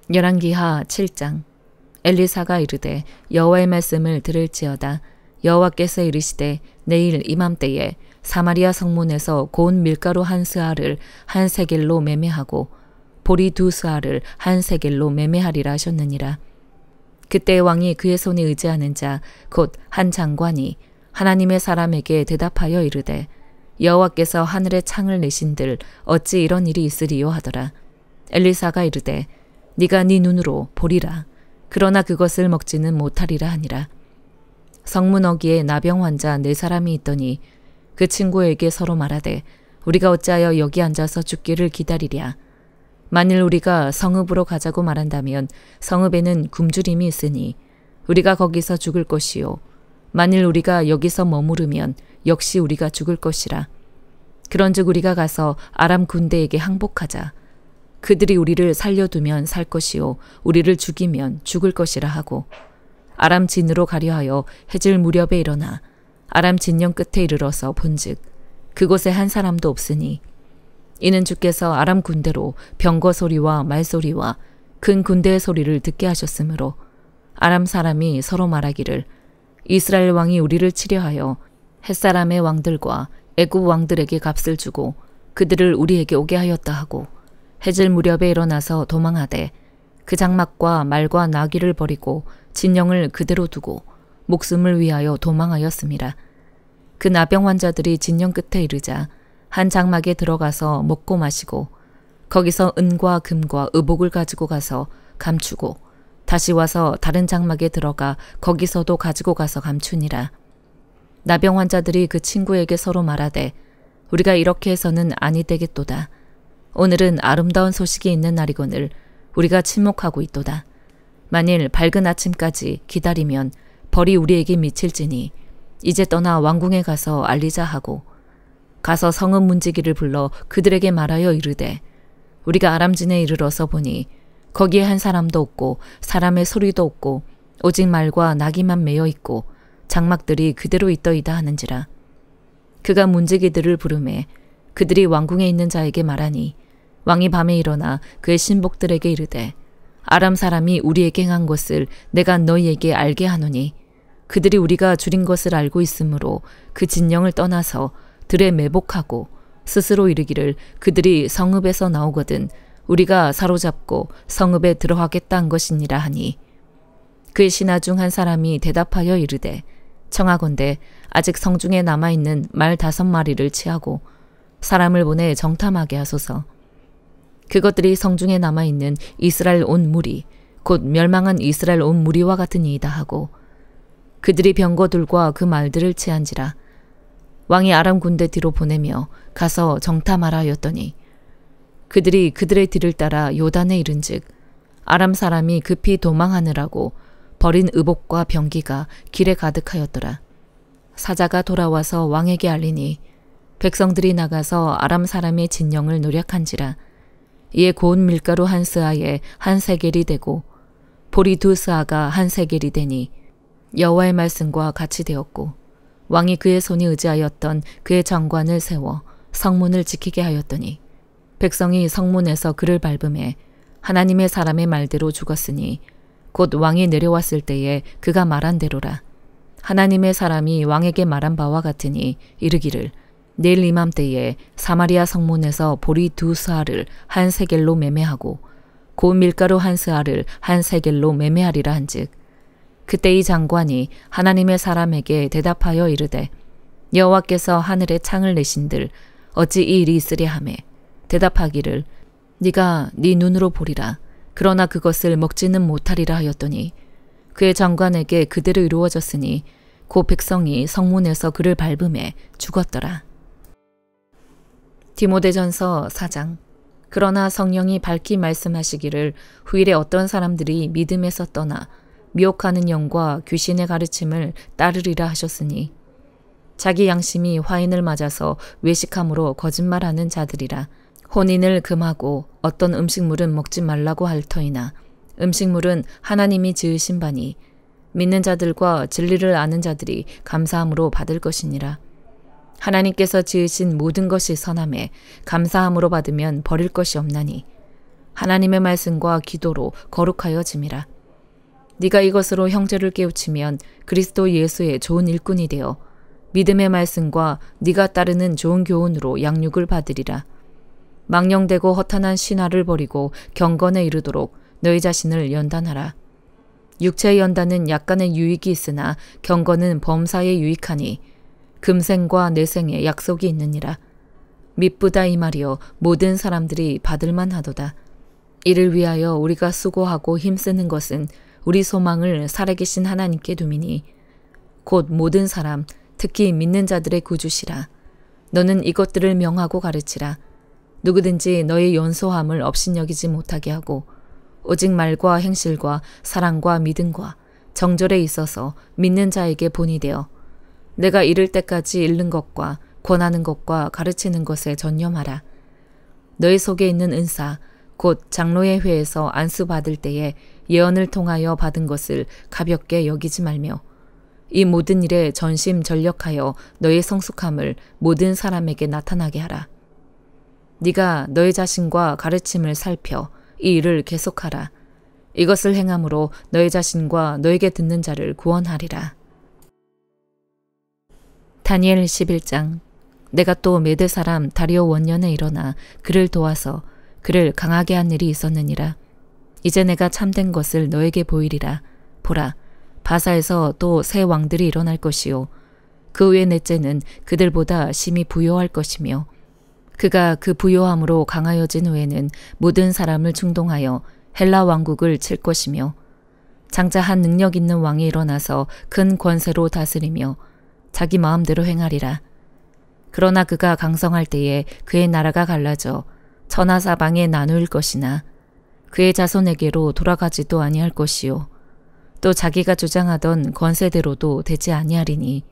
열왕기하 7장. 엘리사가 이르되 여호와의 말씀을 들을지어다. 여호와께서 이르시되 내일 이맘때에 사마리아 성문에서 고운 밀가루 한 스아를 한 세겔로 매매하고 보리 두 스아를 한 세겔로 매매하리라 하셨느니라. 그때 왕이 그의 손에 의지하는 자 곧 한 장관이 하나님의 사람에게 대답하여 이르되 여호와께서 하늘에 창을 내신들 어찌 이런 일이 있으리요 하더라. 엘리사가 이르되 네가 네 눈으로 보리라. 그러나 그것을 먹지는 못하리라 하니라. 성문 어귀에 나병 환자 4사람이 있더니 그 친구에게 서로 말하되 우리가 어찌하여 여기 앉아서 죽기를 기다리랴. 만일 우리가 성읍으로 가자고 말한다면 성읍에는 굶주림이 있으니 우리가 거기서 죽을 것이요. 만일 우리가 여기서 머무르면 역시 우리가 죽을 것이라. 그런즉 우리가 가서 아람 군대에게 항복하자. 그들이 우리를 살려두면 살 것이요 우리를 죽이면 죽을 것이라 하고 아람 진으로 가려 하여 해질 무렵에 일어나 아람 진영 끝에 이르러서 본즉 그곳에 한 사람도 없으니 이는 주께서 아람 군대로 병거 소리와 말소리와 큰 군대의 소리를 듣게 하셨으므로 아람 사람이 서로 말하기를 이스라엘 왕이 우리를 치려하여 햇사람의 왕들과 애굽 왕들에게 값을 주고 그들을 우리에게 오게 하였다 하고 해질 무렵에 일어나서 도망하되 그 장막과 말과 나귀를 버리고 진영을 그대로 두고 목숨을 위하여 도망하였음이라. 그 나병 환자들이 진영 끝에 이르자 한 장막에 들어가서 먹고 마시고 거기서 은과 금과 의복을 가지고 가서 감추고 다시 와서 다른 장막에 들어가 거기서도 가지고 가서 감추니라. 나병 환자들이 그 친구에게 서로 말하되 우리가 이렇게 해서는 아니 되겠도다. 오늘은 아름다운 소식이 있는 날이거늘 우리가 침묵하고 있도다. 만일 밝은 아침까지 기다리면 벌이 우리에게 미칠지니 이제 떠나 왕궁에 가서 알리자 하고 가서 성읍 문지기를 불러 그들에게 말하여 이르되 우리가 아람진에 이르러서 보니 거기에 한 사람도 없고 사람의 소리도 없고 오직 말과 나귀만 매여 있고 장막들이 그대로 있더이다 하는지라. 그가 문지기들을 부르매 그들이 왕궁에 있는 자에게 말하니 왕이 밤에 일어나 그의 신복들에게 이르되 아람 사람이 우리에게 행한 것을 내가 너희에게 알게 하노니 그들이 우리가 줄인 것을 알고 있으므로 그 진영을 떠나서 들에 매복하고 스스로 이르기를 그들이 성읍에서 나오거든 우리가 사로잡고 성읍에 들어가겠다 한 것이니라 하니 그의 신하 중 한 사람이 대답하여 이르되 청하건대 아직 성중에 남아있는 말 5마리를 치하고 사람을 보내 정탐하게 하소서. 그것들이 성중에 남아있는 이스라엘 온 무리 곧 멸망한 이스라엘 온 무리와 같으니이다 하고 그들이 병거들과 그 말들을 치한지라. 왕이 아람 군대 뒤로 보내며 가서 정탐하라 하였더니 그들이 그들의 뒤를 따라 요단에 이른즉 아람 사람이 급히 도망하느라고 버린 의복과 병기가 길에 가득하였더라. 사자가 돌아와서 왕에게 알리니 백성들이 나가서 아람 사람의 진영을 노략한지라. 이에 고운 밀가루 한 스아에 한 세겔이 되고 보리 2스아가 한 세겔이 되니 여호와의 말씀과 같이 되었고 왕이 그의 손이 의지하였던 그의 장관을 세워 성문을 지키게 하였더니 백성이 성문에서 그를 밟음에 하나님의 사람의 말대로 죽었으니 곧 왕이 내려왔을 때에 그가 말한 대로라. 하나님의 사람이 왕에게 말한 바와 같으니 이르기를 내일 이맘때에 사마리아 성문에서 보리 2스아를 한 세겔로 매매하고 고운 밀가루 한 스아를 한 세겔로 매매하리라 한즉 그때 이 장관이 하나님의 사람에게 대답하여 이르되 여호와께서 하늘에 창을 내신들 어찌 이 일이 있으랴 하매 대답하기를 네가 네 눈으로 보리라. 그러나 그것을 먹지는 못하리라 하였더니 그의 장관에게 그대로 이루어졌으니 그 백성이 성문에서 그를 밟음에 죽었더라. 디모데전서 4장. 그러나 성령이 밝히 말씀하시기를 후일에 어떤 사람들이 믿음에서 떠나 미혹하는 영과 귀신의 가르침을 따르리라 하셨으니 자기 양심이 화인을 맞아서 외식함으로 거짓말하는 자들이라. 혼인을 금하고 어떤 음식물은 먹지 말라고 할 터이나 음식물은 하나님이 지으신 바니 믿는 자들과 진리를 아는 자들이 감사함으로 받을 것이니라. 하나님께서 지으신 모든 것이 선함에 감사함으로 받으면 버릴 것이 없나니 하나님의 말씀과 기도로 거룩하여짐이라. 네가 이것으로 형제를 깨우치면 그리스도 예수의 좋은 일꾼이 되어 믿음의 말씀과 네가 따르는 좋은 교훈으로 양육을 받으리라. 망령되고 허탄한 신화를 버리고 경건에 이르도록 너희 자신을 연단하라. 육체의 연단은 약간의 유익이 있으나 경건은 범사에 유익하니 금생과 내생에 약속이 있느니라. 미쁘다 이 말이여 모든 사람들이 받을만 하도다. 이를 위하여 우리가 수고하고 힘쓰는 것은 우리 소망을 살아계신 하나님께 두미니 곧 모든 사람 특히 믿는 자들의 구주시라. 너는 이것들을 명하고 가르치라. 누구든지 너의 연소함을 업신여기지 못하게 하고 오직 말과 행실과 사랑과 믿음과 정절에 있어서 믿는 자에게 본이 되어 내가 이를 때까지 읽는 것과 권하는 것과 가르치는 것에 전념하라. 너희 속에 있는 은사 곧 장로의 회에서 안수받을 때에 예언을 통하여 받은 것을 가볍게 여기지 말며 이 모든 일에 전심전력하여 너의 성숙함을 모든 사람에게 나타나게 하라. 네가 너의 자신과 가르침을 살펴 이 일을 계속하라. 이것을 행함으로 너의 자신과 너에게 듣는 자를 구원하리라. 다니엘 11장. 내가 또 메대 사람 다리오 원년에 일어나 그를 도와서 그를 강하게 한 일이 있었느니라. 이제 내가 참된 것을 너에게 보이리라. 보라, 바사에서 또 새 왕들이 일어날 것이요 그 후에 넷째는 그들보다 심히 부요할 것이며 그가 그 부요함으로 강하여진 후에는 모든 사람을 충동하여 헬라 왕국을 칠 것이며 장차 한 능력 있는 왕이 일어나서 큰 권세로 다스리며 자기 마음대로 행하리라. 그러나 그가 강성할 때에 그의 나라가 갈라져 천하사방에 나누일 것이나 그의 자손에게로 돌아가지도 아니할 것이요 또 자기가 주장하던 권세대로도 되지 아니하리니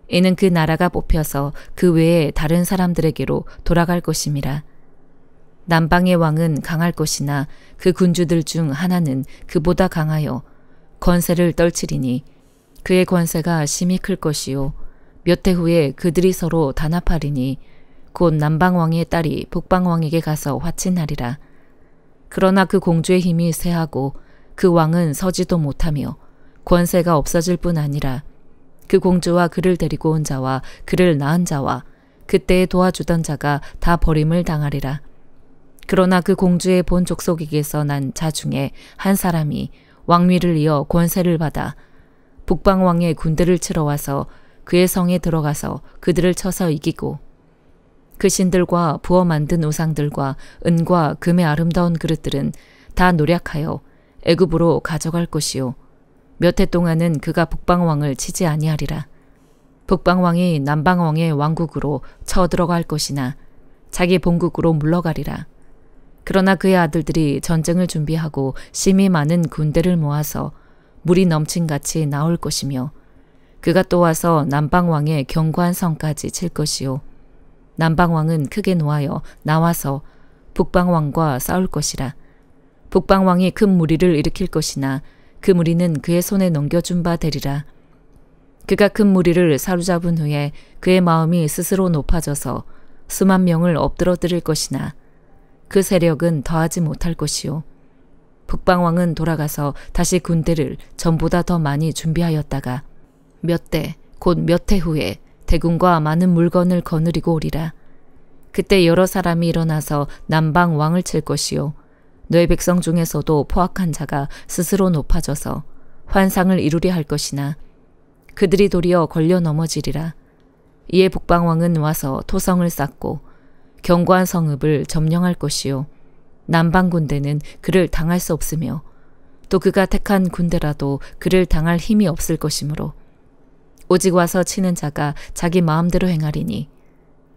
이는 그 나라가 뽑혀서 그 외에 다른 사람들에게로 돌아갈 것임이라. 남방의 왕은 강할 것이나 그 군주들 중 하나는 그보다 강하여 권세를 떨치리니 그의 권세가 심히 클 것이요 몇 해 후에 그들이 서로 단합하리니 곧 남방왕의 딸이 북방왕에게 가서 화친하리라. 그러나 그 공주의 힘이 쇠하고 그 왕은 서지도 못하며 권세가 없어질 뿐 아니라 그 공주와 그를 데리고 온 자와 그를 낳은 자와 그때에 도와주던 자가 다 버림을 당하리라. 그러나 그 공주의 본 족속에게서 난 자 중에 한 사람이 왕위를 이어 권세를 받아 북방왕의 군대를 치러 와서 그의 성에 들어가서 그들을 쳐서 이기고 그 신들과 부어 만든 우상들과 은과 금의 아름다운 그릇들은 다 노략하여 애굽으로 가져갈 것이요 몇 해 동안은 그가 북방왕을 치지 아니하리라. 북방왕이 남방왕의 왕국으로 쳐들어갈 것이나 자기 본국으로 물러가리라. 그러나 그의 아들들이 전쟁을 준비하고 심히 많은 군대를 모아서 물이 넘친같이 나올 것이며 그가 또 와서 남방왕의 견고한 성까지 칠 것이요 남방왕은 크게 노하여 나와서 북방왕과 싸울 것이라. 북방왕이 큰 무리를 일으킬 것이나 그 무리는 그의 손에 넘겨준 바 되리라. 그가 큰 무리를 사로잡은 후에 그의 마음이 스스로 높아져서 수만 명을 엎드러뜨릴 것이나 그 세력은 더하지 못할 것이요 북방왕은 돌아가서 다시 군대를 전보다 더 많이 준비하였다가 몇 대 곧 몇 해 후에 대군과 많은 물건을 거느리고 오리라. 그때 여러 사람이 일어나서 남방 왕을 칠 것이요 너의 백성 중에서도 포악한 자가 스스로 높아져서 환상을 이루려 할 것이나 그들이 도리어 걸려 넘어지리라. 이에 북방왕은 와서 토성을 쌓고 견고한 성읍을 점령할 것이요 남방 군대는 그를 당할 수 없으며 또 그가 택한 군대라도 그를 당할 힘이 없을 것이므로 오직 와서 치는 자가 자기 마음대로 행하리니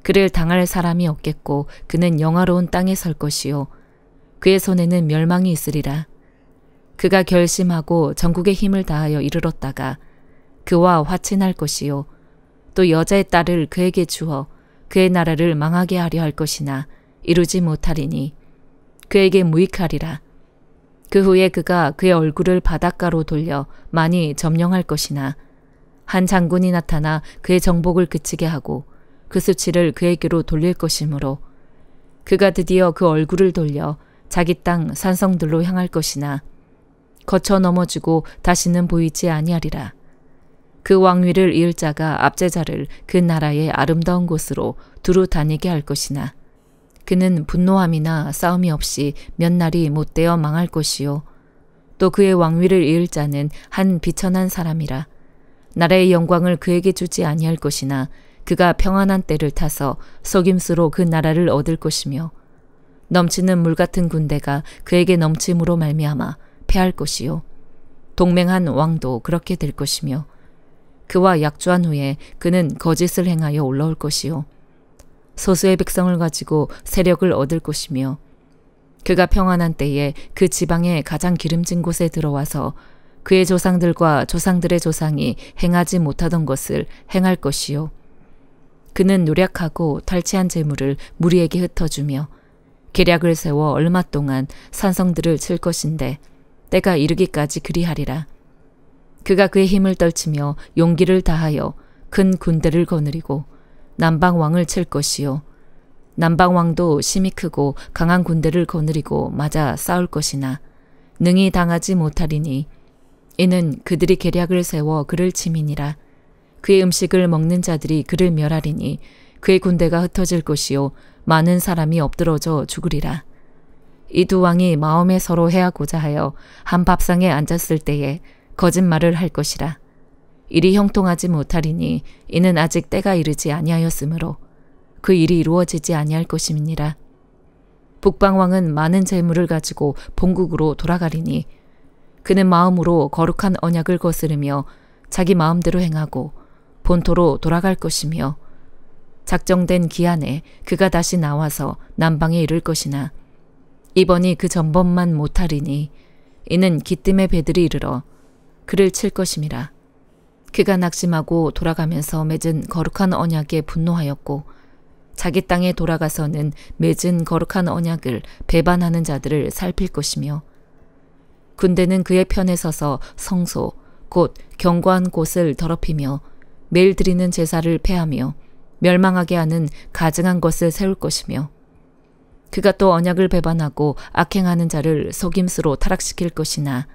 그를 당할 사람이 없겠고 그는 영화로운 땅에 설 것이요 그의 손에는 멸망이 있으리라. 그가 결심하고 전국의 힘을 다하여 이르렀다가 그와 화친할 것이요 또 여자의 딸을 그에게 주어 그의 나라를 망하게 하려 할 것이나 이루지 못하리니 그에게 무익하리라. 그 후에 그가 그의 얼굴을 바닷가로 돌려 많이 점령할 것이나 한 장군이 나타나 그의 정복을 그치게 하고 그 수치를 그에게로 돌릴 것이므로 그가 드디어 그 얼굴을 돌려 자기 땅 산성들로 향할 것이나 거쳐 넘어지고 다시는 보이지 아니하리라. 그 왕위를 이을 자가 압제자를 그 나라의 아름다운 곳으로 두루 다니게 할 것이나 그는 분노함이나 싸움이 없이 몇 날이 못되어 망할 것이요. 또 그의 왕위를 이을 자는 한 비천한 사람이라. 나라의 영광을 그에게 주지 아니할 것이나 그가 평안한 때를 타서 속임수로 그 나라를 얻을 것이며 넘치는 물 같은 군대가 그에게 넘침으로 말미암아 패할 것이요. 동맹한 왕도 그렇게 될 것이며 그와 약주한 후에 그는 거짓을 행하여 올라올 것이요. 소수의 백성을 가지고 세력을 얻을 것이며 그가 평안한 때에 그 지방의 가장 기름진 곳에 들어와서 그의 조상들과 조상들의 조상이 행하지 못하던 것을 행할 것이요. 그는 노력하고 탈취한 재물을 무리에게 흩어주며 계략을 세워 얼마 동안 산성들을 칠 것인데 때가 이르기까지 그리하리라. 그가 그의 힘을 떨치며 용기를 다하여 큰 군대를 거느리고 남방왕을 칠 것이요. 남방왕도 심히 크고 강한 군대를 거느리고 맞아 싸울 것이나 능히 당하지 못하리니 이는 그들이 계략을 세워 그를 침이니라. 그의 음식을 먹는 자들이 그를 멸하리니 그의 군대가 흩어질 것이요 많은 사람이 엎드러져 죽으리라. 이 두 왕이 마음에 서로 해하고자 하여 한 밥상에 앉았을 때에 거짓말을 할 것이라. 일이 형통하지 못하리니 이는 아직 때가 이르지 아니하였으므로 그 일이 이루어지지 아니할 것임이니라. 북방왕은 많은 재물을 가지고 본국으로 돌아가리니 그는 마음으로 거룩한 언약을 거스르며 자기 마음대로 행하고 본토로 돌아갈 것이며 작정된 기한에 그가 다시 나와서 남방에 이를 것이나 이번이 그 전번만 못하리니 이는 기뜸의 배들이 이르러 그를 칠 것임이라. 그가 낙심하고 돌아가면서 맺은 거룩한 언약에 분노하였고 자기 땅에 돌아가서는 맺은 거룩한 언약을 배반하는 자들을 살필 것이며 군대는 그의 편에 서서 성소 곧 견고한 곳을 더럽히며 매일 드리는 제사를 폐하며 멸망하게 하는 가증한 것을 세울 것이며 그가 또 언약을 배반하고 악행하는 자를 속임수로 타락시킬 것이나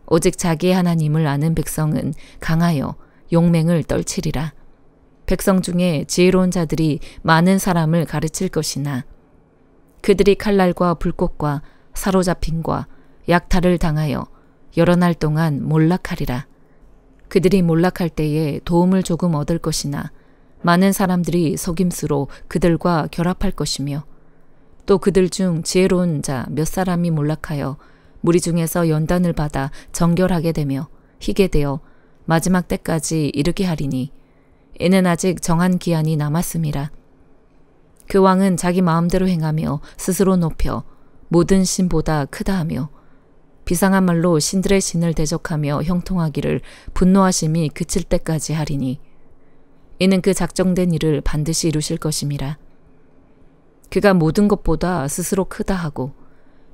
오직 자기의 하나님을 아는 백성은 강하여 용맹을 떨치리라. 백성 중에 지혜로운 자들이 많은 사람을 가르칠 것이나 그들이 칼날과 불꽃과 사로잡힘과 약탈을 당하여 여러 날 동안 몰락하리라. 그들이 몰락할 때에 도움을 조금 얻을 것이나 많은 사람들이 속임수로 그들과 결합할 것이며 또 그들 중 지혜로운 자 몇 사람이 몰락하여 무리 중에서 연단을 받아 정결하게 되며 희게 되어 마지막 때까지 이르게 하리니 이는 아직 정한 기한이 남았음이라. 그 왕은 자기 마음대로 행하며 스스로 높여 모든 신보다 크다 하며 비상한 말로 신들의 신을 대적하며 형통하기를 분노하심이 그칠 때까지 하리니 이는 그 작정된 일을 반드시 이루실 것임이라. 그가 모든 것보다 스스로 크다 하고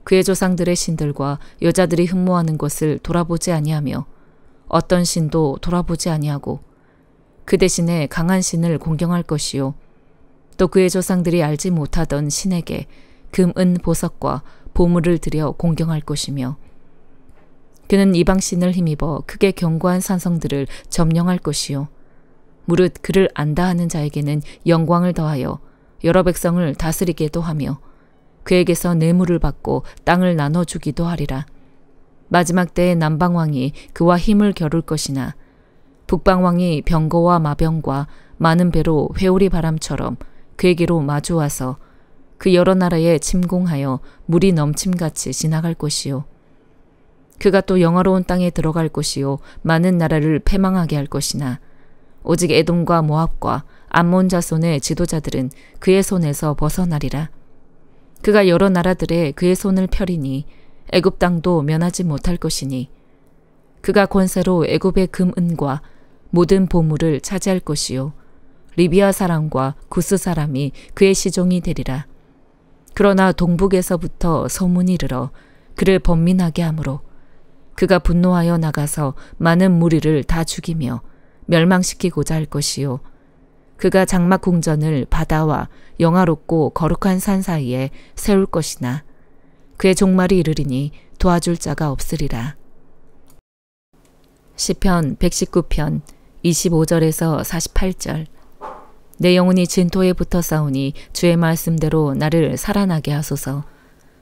그의 조상들의 신들과 여자들이 흠모하는 것을 돌아보지 아니하며 어떤 신도 돌아보지 아니하고 그 대신에 강한 신을 공경할 것이요 또 그의 조상들이 알지 못하던 신에게 금, 은, 보석과 보물을 들여 공경할 것이며 그는 이방 신을 힘입어 크게 견고한 산성들을 점령할 것이요 무릇 그를 안다 하는 자에게는 영광을 더하여 여러 백성을 다스리게도 하며 그에게서 뇌물을 받고 땅을 나눠주기도 하리라. 마지막 때에 남방왕이 그와 힘을 겨룰 것이나 북방왕이 병거와 마병과 많은 배로 회오리 바람처럼 그에게로 마주와서 그 여러 나라에 침공하여 물이 넘침같이 지나갈 것이요 그가 또 영화로운 땅에 들어갈 것이요 많은 나라를 패망하게 할 것이나 오직 에돔과 모압과 암몬 자손의 지도자들은 그의 손에서 벗어나리라. 그가 여러 나라들에 그의 손을 펴리니 애굽 땅도 면하지 못할 것이니 그가 권세로 애굽의 금, 은과 모든 보물을 차지할 것이요 리비아 사람과 구스 사람이 그의 시종이 되리라. 그러나 동북에서부터 소문이 이르러 그를 번민하게 하므로 그가 분노하여 나가서 많은 무리를 다 죽이며 멸망시키고자 할 것이요 그가 장막 궁전을 바다와 영화롭고 거룩한 산 사이에 세울 것이나 그의 종말이 이르리니 도와줄 자가 없으리라. 시편 119편 25절에서 48절. 내 영혼이 진토에 붙어 싸우니 주의 말씀대로 나를 살아나게 하소서.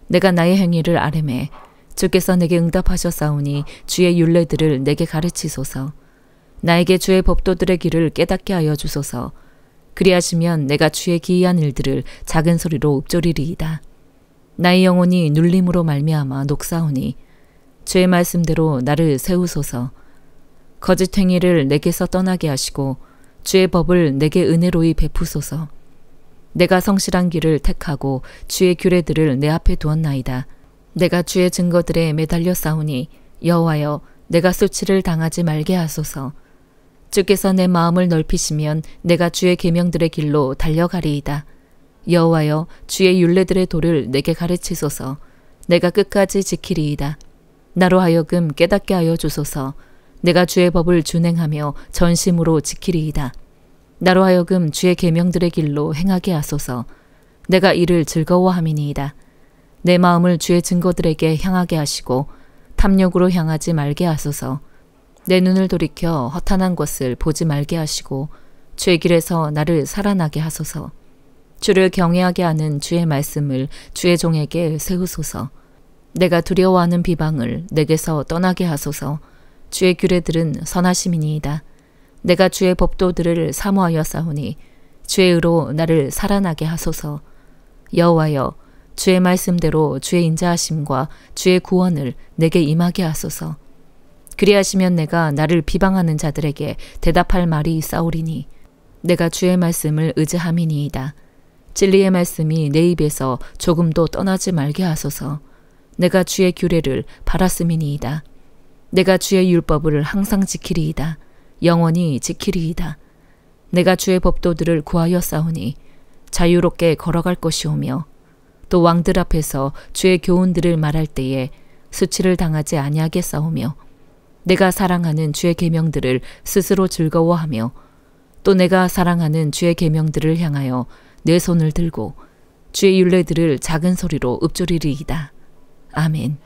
내가 나의 행위를 아뢰매 주께서 내게 응답하셨사오니 주의 율례들을 내게 가르치소서. 나에게 주의 법도들의 길을 깨닫게 하여 주소서. 그리하시면 내가 주의 기이한 일들을 작은 소리로 읊조리리이다. 나의 영혼이 눌림으로 말미암아 녹사오니 주의 말씀대로 나를 세우소서. 거짓 행위를 내게서 떠나게 하시고 주의 법을 내게 은혜로이 베푸소서. 내가 성실한 길을 택하고 주의 규례들을 내 앞에 두었나이다. 내가 주의 증거들에 매달려 싸우니 여호와여 내가 수치를 당하지 말게 하소서. 주께서 내 마음을 넓히시면 내가 주의 계명들의 길로 달려가리이다. 여호와여 주의 율례들의 도를 내게 가르치소서. 내가 끝까지 지키리이다. 나로 하여금 깨닫게 하여 주소서. 내가 주의 법을 준행하며 전심으로 지키리이다. 나로 하여금 주의 계명들의 길로 행하게 하소서. 내가 이를 즐거워함이니이다. 내 마음을 주의 증거들에게 향하게 하시고 탐욕으로 향하지 말게 하소서. 내 눈을 돌이켜 허탄한 것을 보지 말게 하시고 주의 길에서 나를 살아나게 하소서. 주를 경외하게 하는 주의 말씀을 주의 종에게 세우소서. 내가 두려워하는 비방을 내게서 떠나게 하소서. 주의 규례들은 선하심이니이다. 내가 주의 법도들을 사모하여 싸우니 주의 의로 나를 살아나게 하소서. 여호와여 주의 말씀대로 주의 인자하심과 주의 구원을 내게 임하게 하소서. 그리하시면 내가 나를 비방하는 자들에게 대답할 말이 있사오리니 내가 주의 말씀을 의지함이니이다. 진리의 말씀이 내 입에서 조금도 떠나지 말게 하소서. 내가 주의 규례를 바랐음이니이다. 내가 주의 율법을 항상 지키리이다. 영원히 지키리이다. 내가 주의 법도들을 구하여 싸우니 자유롭게 걸어갈 것이오며 또 왕들 앞에서 주의 교훈들을 말할 때에 수치를 당하지 아니하게 싸우며 내가 사랑하는 주의 계명들을 스스로 즐거워하며 또 내가 사랑하는 주의 계명들을 향하여 내 손을 들고 주의 율례들을 작은 소리로 읊조리리이다. 아멘.